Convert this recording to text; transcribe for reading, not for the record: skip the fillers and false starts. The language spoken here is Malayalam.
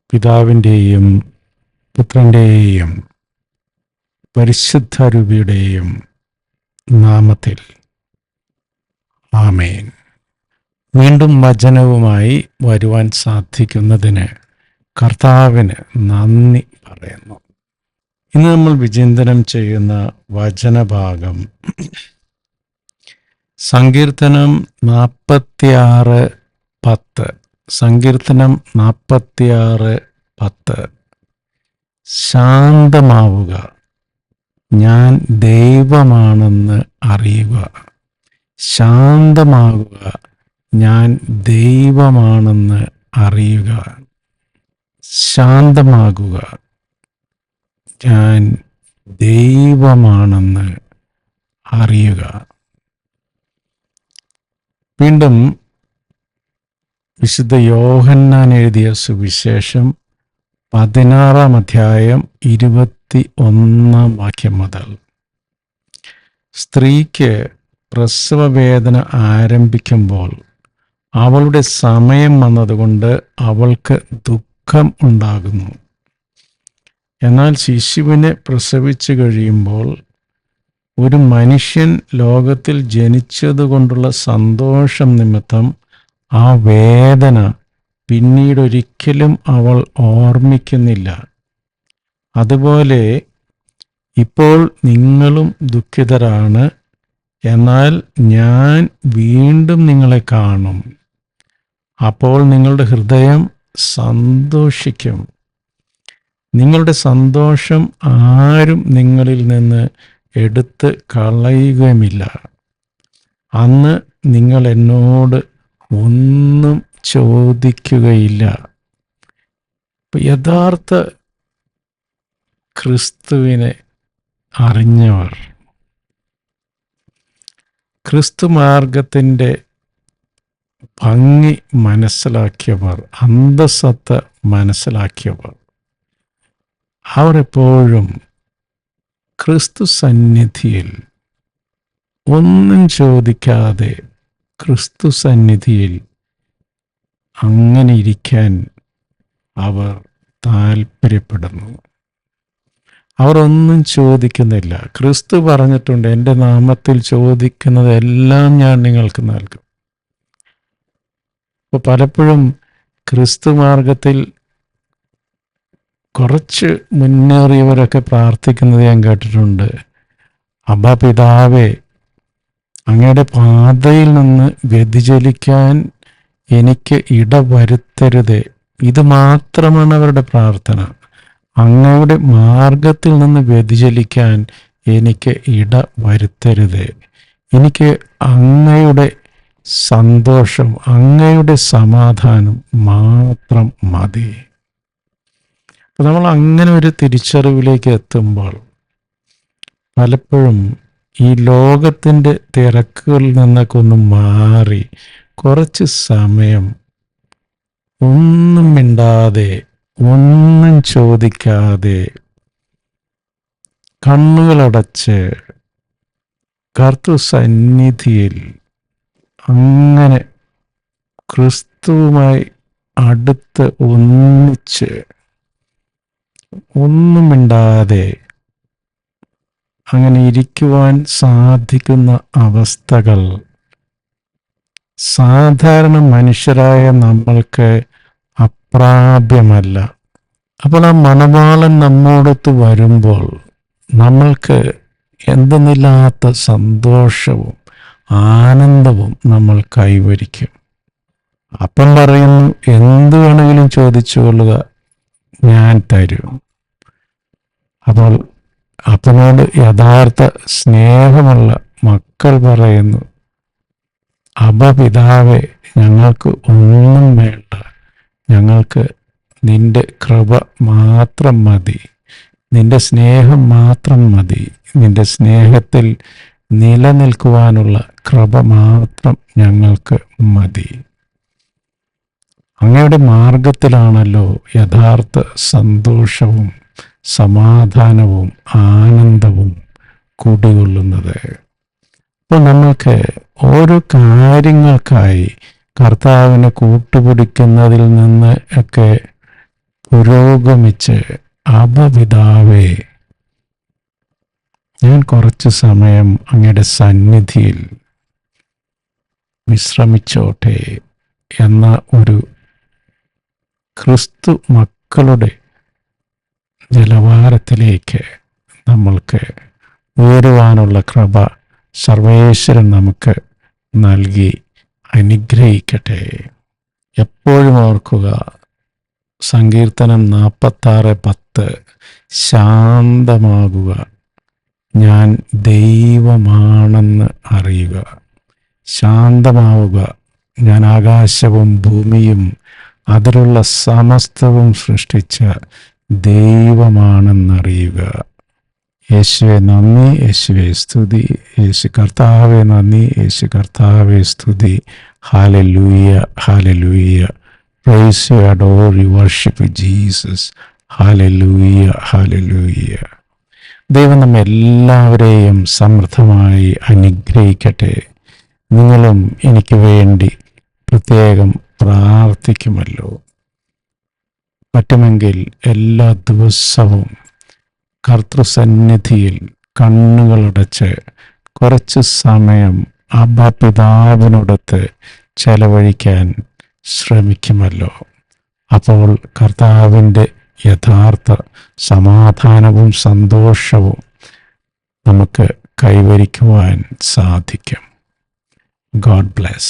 പിതാവിൻ്റെയും പുത്രൻ്റെയും പരിശുദ്ധരൂപിയുടെയും നാമത്തിൽ ആമേൻ. വീണ്ടും വചനവുമായി വരുവാൻ സാധിക്കുന്നതിന് കർത്താവിന് നന്ദി പറയുന്നു. ഇന്ന് നമ്മൾ വിചിന്തനം ചെയ്യുന്ന വചനഭാഗം സങ്കീർത്തനം 46:10. സങ്കീർത്തനം 46:10. ശാന്തമാവുക, ഞാൻ ദൈവമാണെന്ന് അറിയുക. ശാന്തമാകുക, ഞാൻ ദൈവമാണെന്ന് അറിയുക. ശാന്തമാകുക, ഞാൻ ദൈവമാണെന്ന് അറിയുക. വീണ്ടും വിശുദ്ധ യോഹന്നാൻ എഴുതിയ സുവിശേഷം 16-ാം അധ്യായം 21-ാം വാക്യം മുതൽ. സ്ത്രീക്ക് പ്രസവവേദന ആരംഭിക്കുമ്പോൾ അവളുടെ സമയം വന്നതുകൊണ്ട് അവൾക്ക് ദുഃഖം ഉണ്ടാകുന്നു. എന്നാൽ ശിശുവിനെ പ്രസവിച്ചു കഴിയുമ്പോൾ ഒരു മനുഷ്യൻ ലോകത്തിൽ ജനിച്ചതുകൊണ്ടുള്ള സന്തോഷം നിമിത്തം ആ വേദന പിന്നീടൊരിക്കലും അവൾ ഓർമ്മിക്കുന്നില്ല. അതുപോലെ ഇപ്പോൾ നിങ്ങളും ദുഃഖിതരാണ്, എന്നാൽ ഞാൻ വീണ്ടും നിങ്ങളെ കാണും. അപ്പോൾ നിങ്ങളുടെ ഹൃദയം സന്തോഷിക്കും. നിങ്ങളുടെ സന്തോഷം ആരും നിങ്ങളിൽ നിന്ന് എടുത്ത് കളയുകയുമില്ല. അന്ന് നിങ്ങൾ എന്നോട് ഒന്നും ചോദിക്കുകയില്ല. യഥാർത്ഥ ക്രിസ്തുവിനെ അറിഞ്ഞവർ, ക്രിസ്തുമാർഗത്തിൻ്റെ ഭംഗി മനസ്സിലാക്കിയവർ, അന്തസത്ത മനസ്സിലാക്കിയവർ, അവർ എപ്പോഴും ക്രിസ്തു സന്നിധിയിൽ ഒന്നും ചോദിക്കാതെ ക്രിസ്തു സന്നിധിയിൽ അങ്ങനെ ഇരിക്കാൻ അവർ താല്പര്യപ്പെടുന്നു. അവർ ഒന്നും ചോദിക്കുന്നില്ല. ക്രിസ്തു പറഞ്ഞിട്ടുണ്ട്, എൻ്റെ നാമത്തിൽ ചോദിക്കുന്നതെല്ലാം ഞാൻ നിങ്ങൾക്ക് നൽകും. അപ്പോൾ പലപ്പോഴും ക്രിസ്തു മാർഗത്തിൽ കുറച്ച് മുന്നേറിയവരൊക്കെ പ്രാർത്ഥിക്കുന്നത് ഞാൻ കേട്ടിട്ടുണ്ട്. അബ്ബാ പിതാവേ, അങ്ങയുടെ പാതയിൽ നിന്ന് വ്യതിചലിക്കാൻ എനിക്ക് ഇടവരുത്തരുതേ. ഇത് മാത്രമാണ് അവരുടെ പ്രാർത്ഥന. അങ്ങയുടെ മാർഗത്തിൽ നിന്ന് വ്യതിചലിക്കാൻ എനിക്ക് ഇടവരുത്തരുതേ. എനിക്ക് അങ്ങയുടെ സന്തോഷം, അങ്ങയുടെ സമാധാനം മാത്രം മതി. അപ്പം നമ്മൾ അങ്ങനെ ഒരു തിരിച്ചറിവിലേക്ക് എത്തുമ്പോൾ പലപ്പോഴും ഈ ലോകത്തിൻ്റെ തിരക്കുകളിൽ നിന്നൊക്കെ ഒന്ന് മാറി കുറച്ച് സമയം ഒന്നും മിണ്ടാതെ, ഒന്നും ചോദിക്കാതെ, കണ്ണുകളടച്ച് കർത്തൃ സന്നിധിയിൽ അങ്ങനെ ക്രിസ്തുവുമായി അടുത്ത് ഒന്നിച്ച് ഒന്നും മിണ്ടാതെ അങ്ങനെ ഇരിക്കുവാൻ സാധിക്കുന്ന അവസ്ഥകൾ സാധാരണ മനുഷ്യരായ നമ്മൾക്ക് അപ്രാപ്യമല്ല. അപ്പോൾ ആ മണവാളൻ നമ്മോടൊത്ത് വരുമ്പോൾ നമ്മൾക്ക് എന്തെന്നില്ലാത്ത സന്തോഷവും ആനന്ദവും നമ്മൾ കൈവരിക്കും. അപ്പം പറയുന്നു, എന്ത് വേണമെങ്കിലും ചോദിച്ചുകൊള്ളുക, ഞാൻ തരും. അപ്പോൾ അപ്പനോട് യഥാർത്ഥ സ്നേഹമുള്ള മക്കൾ പറയുന്നു, അബ്ബാ പിതാവേ, ഞങ്ങൾക്ക് ഒന്നും വേണ്ട, ഞങ്ങൾക്ക് നിന്റെ കൃപ മാത്രം മതി, നിന്റെ സ്നേഹം മാത്രം മതി, നിന്റെ സ്നേഹത്തിൽ നിലനിൽക്കുവാനുള്ള കൃപ മാത്രം ഞങ്ങൾക്ക് മതി. അങ്ങയുടെ മാർഗത്തിലാണല്ലോ യഥാർത്ഥ സന്തോഷവും സമാധാനവും ആനന്ദവും കുടികൊള്ളുന്നത്. അപ്പോൾ നമ്മൾക്ക് ഓരോ കാര്യങ്ങൾക്കായി കർത്താവിനെ കൂട്ടുപിടിക്കുന്നതിൽ നിന്ന് ഒക്കെ പുരോഗമിച്ച് അബപിതാവേ, ഞാൻ കുറച്ച് സമയം അങ്ങയുടെ സന്നിധിയിൽ വിശ്രമിച്ചോട്ടെ എന്ന ഒരു ക്രിസ്തു മക്കളുടെ നിലവാരത്തിലേക്ക് നമ്മൾക്ക് ഉയരുവാനുള്ള കൃപ സർവേശ്വരൻ നമുക്ക് നൽകി അനുഗ്രഹിക്കട്ടെ. എപ്പോഴും ഓർക്കുക, സങ്കീർത്തനം 46:10, ശാന്തമാകുക, ഞാൻ ദൈവമാണെന്ന് അറിയുക. ശാന്തമാവുക, ഞാൻ ആകാശവും ഭൂമിയും അതിലുള്ള സമസ്തവും സൃഷ്ടിച്ച ദൈവമാണെന്നറിയുക. യേശുവെ നന്ദി, യേശുവെ സ്തുതി, യേശു കർത്താവെ നന്ദി, യേശു കർത്താവെ സ്തുതി. ഹല്ലേലൂയ, ഹല്ലേലൂയ. Praise you, adore you, worship you Jesus. ഹല്ലേലൂയ, ഹല്ലേലൂയ. ദൈവം നമ്മെ എല്ലാവരെയും സമൃദ്ധമായി അനുഗ്രഹിക്കട്ടെ. നിങ്ങളും എനിക്ക് വേണ്ടി പ്രത്യേകം പ്രാർത്ഥിക്കുമല്ലോ. പറ്റുമെങ്കിൽ എല്ലാ ദിവസവും കർത്തൃസന്നിധിയിൽ കണ്ണുകളടച്ച് കുറച്ച് സമയം അബ്ബാപിതാവിനോടൊത്ത് ചെലവഴിക്കാൻ ശ്രമിക്കുമല്ലോ. അപ്പോൾ കർത്താവിൻ്റെ യഥാർത്ഥ സമാധാനവും സന്തോഷവും നമുക്ക് കൈവരിക്കുവാൻ സാധിക്കും. God bless.